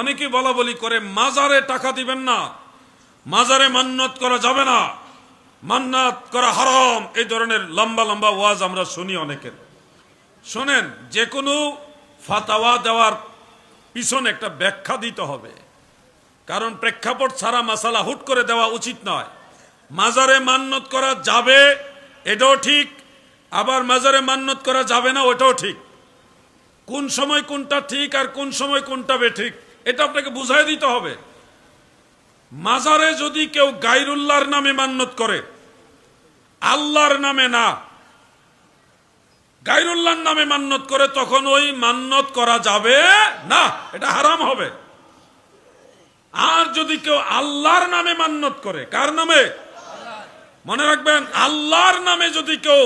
অনেকে বলা বলি করে মাজারে টাকা দিবেন না, মাজারে মান্নত করা যাবে না, মান্নাত করা হারাম, এই ধরনের লম্বা লম্বা ওয়াজ আমরা শুনি অনেকের। শোনেন, যে কোনো ফাতাওয়া দেওয়ার পিছনে একটা ব্যাখ্যা দিতে হবে, কারণ প্রেক্ষাপট ছাড়া মাসালা হুট করে দেওয়া উচিত নয়। মাজারে মান্নত করা যাবে এটাও ঠিক, আবার মাজারে মান্নত করা যাবে না ওটাও ঠিক। কোন সময় কোনটা ঠিক আর কোন সময় কোনটা বেঠিক এটা আপনাকে বুঝাই দিতে হবে। মাজারে যদি কেউ গায়রুল্লাহর নামে মান্নত করে, আল্লাহর নামে না, গায়রুল্লাহর নামে মান্নত করে, তখন ওই মান্নত করা যাবে না, এটা হারাম হবে। আর যদি কেউ আল্লাহর নামে মান্নত করে, কার নামে? মনে রাখবেন, আল্লাহর নামে যদি কেউ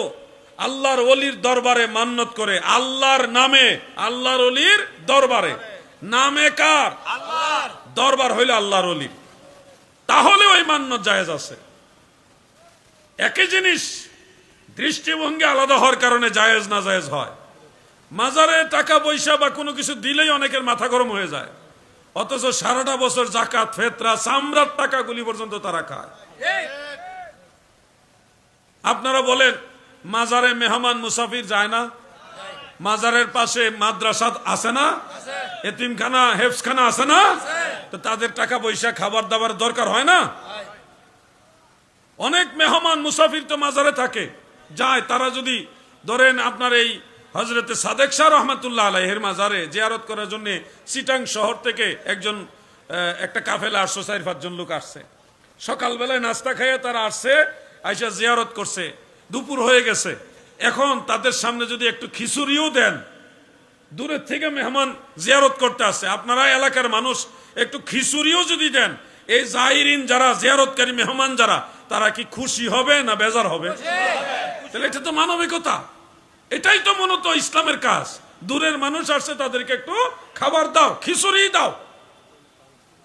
আল্লাহর ওলির দরবারে মান্নত করে, আল্লাহর নামে, আল্লাহর ওলির দরবারে, নামে কার? আল্লাহর, দরবার হইল আল্লাহর ওলির, তাহলে ওই মান্নত জায়েজ আছে। একই জিনিস, দৃষ্টিভঙ্গি আলাদা হওয়ার কারণে জায়েজ না জায়েজ হয়। মাজারে টাকা পয়সা বা কোনো কিছু দিলেই অনেকের মাথা গরম হয়ে যায়, অথচ সারাটা বছর জাকাত ফেতরা চামড়ার টাকাগুলি পর্যন্ত তারা খায়। আপনারা বলেন মাজারে মেহমান মুসাফির যায় না? মাজারের পাশে মাদ্রাসা আছে না? এতিমখানা হেফজখানা আছে না? তো তাদের টাকা পয়সা খাবার দাবার দরকার হয় না? অনেক মেহমান মুসাফির তো মাজারে থাকে, যায়। তারা যদি ধরেন আপনার এই হযরতে সাদেক শাহ রহমাতুল্লাহ আলাইহির মাজারে জিয়ারত করার জন্য চিটাং শহর থেকে একটা কাফেলা আসছে, 4-5 জন লোক আসছে। সকালবেলায় নাস্তা খাইয়ে তারা আসছে, আইসা জিয়ারত করছে, দুপুর হয়ে গেছে। এখন তাদের সামনে যদি একটু খিচুড়িও দেন, দূরের থেকে মেহমান জিয়ারত করতে আসছে, আপনারা এলাকার মানুষ একটু খিচুড়িও যদি দেন, এই জাহিরিন যারা জিয়ারতকারী মেহমান যারা, তারা কি খুশি হবে না বেজার হবে? তাহলে এটা তো মানবিকতা, এটাই তো মূলত ইসলামের কাজ। দূরের মানুষ আসছে, তাদেরকে একটু খাবার দাও, খিচুড়ি দাও,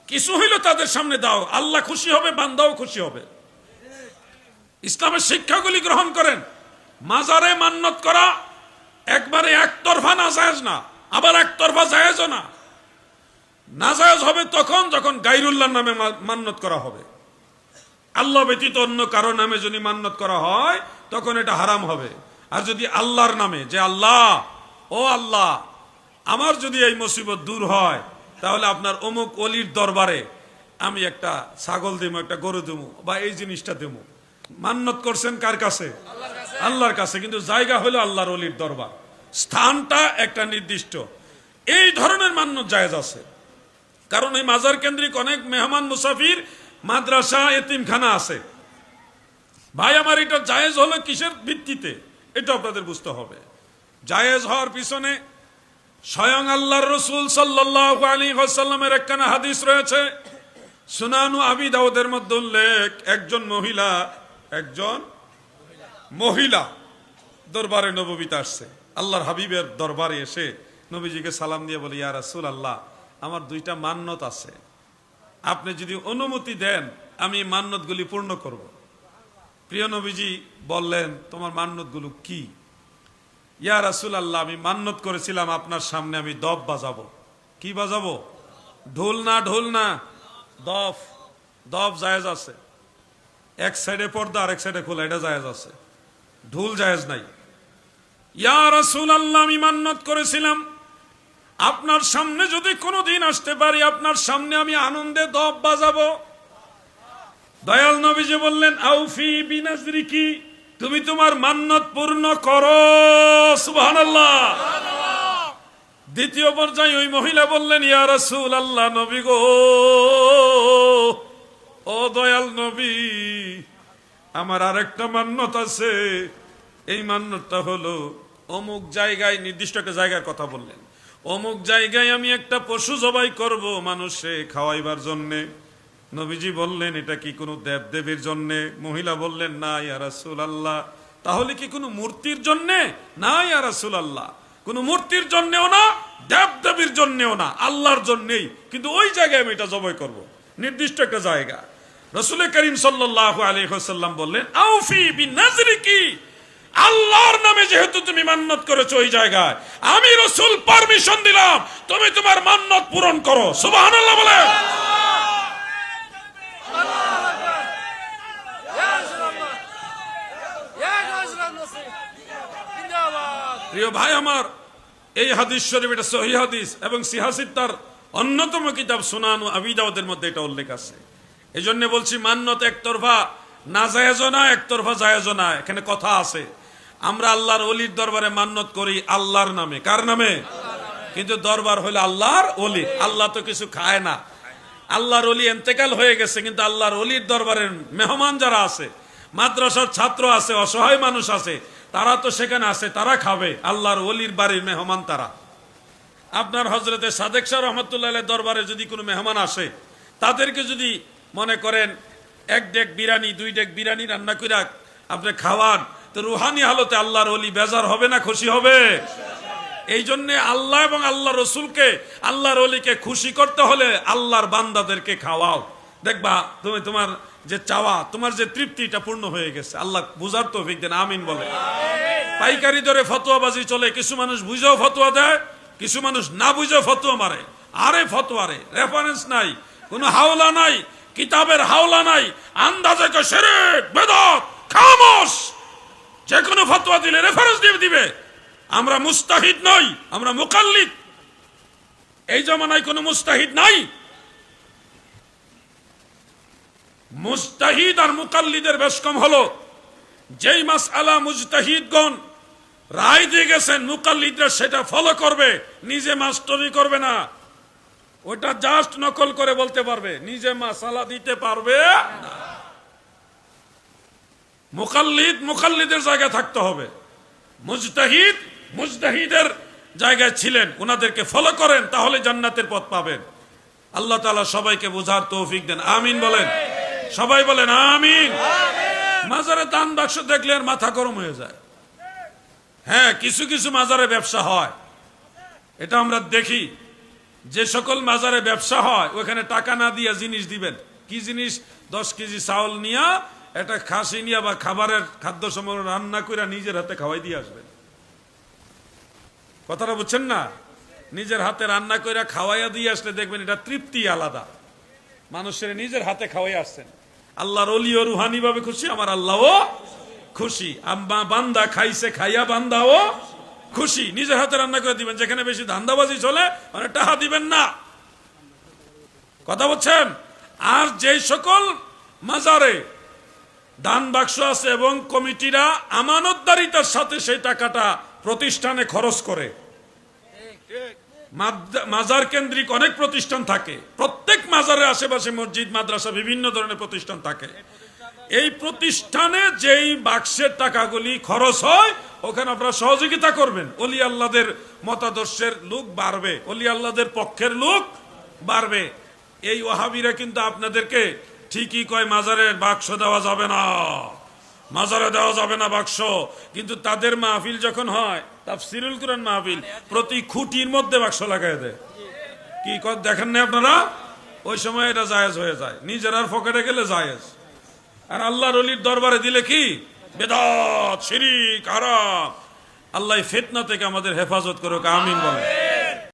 কিছু হইলো তাদের সামনে দাও, আল্লাহ খুশি হবে, বান্দাও খুশি হবে। ইসলামের শিক্ষাগুলি গ্রহণ করেন। মাজারে মান্নত করা একবারে একতরফা নাজায়েজ না, আবার একতরফা জায়েজও না। নাজায়েজ হবে তখন যখন গায়রুল্লাহর নামে মান্নত করা হবে। আল্লাহ ব্যতীত অন্য কারো নামে যদি মান্নত করা হয় তখন এটা হারাম হবে। আর যদি আল্লাহর নামে, যে আল্লাহ, ও আল্লাহ, আমার যদি এই মুসিবত দূর হয় তাহলে আপনার অমুক ওলির দরবারে আমি একটা ছাগল দেবো, একটা গরু দেবো, বা এই জিনিসটা দেবো, মান্নত করছেন কার কাছে? আল্লাহর কাছে। কিন্তু জায়গা হলো আল্লাহর ওলির দরবার, স্থানটা একটা নির্দিষ্ট। এই ধরনের মান্নত জায়েজ আছে, কারণ এই মাজার কেন্দ্রিক অনেক মেহমান মুসাফির মাদ্রাসা এতিমখানা আছে। ভাই আমার, এটা জায়েজ হলো কিসের ভিত্তিতে, এটা আপনাদের বুঝতে হবে। জায়েজ হওয়ার পিছনে স্বয়ং আল্লাহর রাসূল সাল্লাল্লাহু আলাইহি ওয়াসাল্লামের একখানা হাদিস রয়েছে, সুনানু আবি দাউদের মধ্যে উল্লেখ। একজন মহিলা দরবারে নববীতে আসছে, আল্লাহর হাবিবের দরবারে এসে নবীজিকে সালাম দিয়ে বলে, ইয়া রাসূলুল্লাহ, আমার 2টা মান্নত আছে, আপনি যদি অনুমতি দেন আমি মান্নতগুলি পূর্ণ করব। প্রিয় নবীজি বললেন, তোমার মান্নতগুলো কি? ইয়া রাসূলুল্লাহ, আমি মান্নত করেছিলাম আপনার সামনে আমি দফ বাজাবো। কি বাজাবো? ঢোল না, দফ জায়েজ আছে। এক সাইডে পর্দা, আরেক সাইডে খোলা, এটা জায়েজ আছে, ঢোল জায়েজ নাই। ইয়া রাসূলুল্লাহ, আমি মান্নত করেছিলাম আপনার সামনে যদি কোনোদিন আসতে পারি, আপনার সামনে আমি আনন্দে দফ বাজাবো। দয়াল নবীজি বললেন, আউফি বিনাজরিকি, তুমি তোমার মান্নত পূর্ণ করো। সুবহানাল্লাহ। দ্বিতীয় পর্যায়ে ওই মহিলা বললেন, ইয়া রাসূলুল্লাহ, নবী গো, ও দয়াল নবী, আমার আরেকটা মান্নত আছে। এই মান্নতটা হলো অমুক জায়গায়, নির্দিষ্ট একটা জায়গার কথা বললেন, অমুক জায়গায় আমি একটা পশু জবাই করব মানুষে খাওয়াইবার জন্যে। নবীজি বললেন, এটা কি কোনো দেবদেবীর জন্যে? মহিলা বললেন, না ইয়া রাসূলুল্লাহ। তাহলে কি কোনো মূর্তির জন্যে? না ইয়া রাসূলুল্লাহ, কোনো মূর্তির জন্যেও না, দেবদেবীর জন্যেও না, আল্লাহর জন্যেই। কিন্তু ওই জায়গায় আমি এটা জবাই করব, নির্দিষ্ট একটা জায়গা। রাসূল করিম সাল্লাল্লাহু আলাইহি ওয়াসাল্লাম বললেন, আউফি বিনাজরিকি, আল্লাহর নামে যেহেতু তুমি মান্নত করেছো ওই জায়গায়, আমি রাসূল পারমিশন দিলাম তুমি তোমার মান্নত পূরণ করো। সুবহানাল্লাহ বলে। প্রিয় ভাই আমার, এই হাদিস শরীফ এটা সহিহ হাদিস এবং সিহাসিত্তার অন্যতম কিতাব সুনান ও আবি দাউদের মধ্যে এটা উল্লেখ আছে। এই জন্য বলছি মান্নত একতরফা নাজায়েজও না, একতরফা জায়েজও না, এখানে কথা আছে। আমরা আল্লাহর ওলির দরবারে মান্নত করি আল্লাহর নামে। কার নামে? কিন্তু দরবার হলো আল্লাহর ওলি। আল্লাহ তো কিছু খায় না। আল্লাহর ওলি ইন্তেকাল হয়ে গেছে, কিন্তু আল্লাহর ওলির দরবারের মেহমান যারা আছে, মাদ্রাসার ছাত্র আছে, অসহায় মানুষ আছে, তারা তো সেখানে আছে, তারা খাবে। আল্লাহর ওলির বাড়ির মেহমান তারা। আপনার হযরতে সাদেক শাহ রহমাতুল্লাহ আলাইহির দরবারে যদি কোনো মেহমান আসে, তাদেরকে যদি মনে করেন এক ডেক বিরিয়ানি, দুই ডেক বিরিয়ানি রান্না করে আপনি খাওয়ান, তো রুহানি হালতে আল্লাহর ওলি বেজার হবে না খুশি হবে? এই জন্য আল্লাহ এবং আল্লাহ রসুলকে, আল্লাহর ওলিকে খুশি করতে হলে আল্লাহর বান্দাদেরকে খাওয়াও। দেখবা তুমি তোমার যে চাওয়া, তোমার যে তৃপ্তিটা পূর্ণ হয়ে গেছে। আল্লাহ বুঝার তৌফিক দেন, আমিন বলে। পাইকারি দরে ফতোয়াবাজি চলে, কিছু মানুষ বুঝেও ফতোয়া দেয়, কিছু মানুষ না বুঝেও ফতোয়া মারে। আরে ফতোয়ারে রেফারেন্স নাই, কোনো হাওলা নাই, কিতাবের হাওলা নাই, আন্দাজে কে শিরক বেদাত, খামোশ। যে কোনো ফতোয়া দিলে রেফারেন্স দিয়ে দিবে। আমরা মুস্তাহিদ নই, আমরা মুকাল্লিদ। এই জামানায় কোনো মুস্তাহিদ নাই। মুস্তাহিদ আর মুকাল্লিদের বেশ কম হলো, যেই মাসআলা মুজতাহিদগণ রায় দিয়ে গেছেন, মুকাল্লিদরা সেটা ফলো করবে, নিজে মাস্টারি করবে না। ওটা জাস্ট নকল করে বলতে পারবে, নিজে মাসালা দিতে পারবে না। মুকাল্লিদ মুকাল্লিদের জায়গায় থাকতে হবে, মুজতাহিদ মুজতাহিদের জায়গায় ছিলেন, ওনাদেরকে ফলো করেন, তাহলে জান্নাতের পথ পাবেন। আল্লাহ তাআলা সবাইকে বোঝার তৌফিক দেন, আমিন বলেন। সবাই বলেন আমিন। মাজারে দান বাক্স দেখলে আর মাথা গরম হয়ে যায়। হ্যাঁ, কিছু কিছু মাজারে ব্যবসা হয়, এটা আমরা দেখি। যে সকল মাজারে ব্যবসা হয়, ওখানে টাকা না দিয়ে জিনিস দিবেন। কি জিনিস? 10 কেজি চাউল নিয়া, একটা খাসি নিয়া বা খাবারের খাদ্য সামগ্রী রান্না করে নিজের হাতে খাওয়াই দিয়ে আসবেন। কথাটা বুঝছেন না? নিজের হাতে রান্না করে খাওয়াইয়া দিয়ে আসলে দেখবেন এটা তৃপ্তি আলাদা। মানুষের নিজের হাতে খাওয়াই আসছেন। আল্লাহর ওলিও রুহানি ভাবে খুশি, আমার আল্লাহও খুশি। আম্মা বান্দা খাইছে, খাইয়া বান্দাও খুশি। নিজের হাতে রান্না করে দিবেন। যেখানে বেশি ধান্দাবাজি চলে, মানে টাকা দিবেন না। কথা বলছেন? আর যেই সকল মাজারে দান বাক্স আছে এবং কমিটিরা আমানতদারিতার সাথে সেই টাকাটা প্রতিষ্ঠানে খরচ করে, মাজার কেন্দ্রিক অনেক প্রতিষ্ঠান থাকে, প্রত্যেক মাজারের আশেপাশে মসজিদ, মাদ্রাসা, বিভিন্ন ধরনের প্রতিষ্ঠান থাকে। এই প্রতিষ্ঠানে যেই বাক্সের টাকাগুলি খরচ হয়, ওখানে আপনারা সহযোগিতা করবেন। ওলি আল্লাহদের মতাদর্শের লোক বাড়বে, ওলি আল্লাহদের পক্ষের লোক বাড়বে। এই ওয়াহাবিরা কিন্তু আপনাদেরকে ঠিকই কয় মাজারের বাক্স দেওয়া যাবে না, মাজারে দেওয়া যাবে না বাক্স। কিন্তু তাদের মাহফিল যখন হয়, তাফসীরুল কুরআন মাহফিল, প্রতি খুঁটির মধ্যে বাক্স লাগাই দেয়। কি দেখেন না আপনারা? ওই সময় এটা জায়েজ হয়ে যায়, নিজের আর পকেটে গেলে জায়েজ। আর আল্লাহর ওলির দরবারে দিলে কি বেদাত, শিরক, হারাম। আল্লাহ ফিতনা থেকে আমাদের হেফাজত করুক, আমিন বলেন।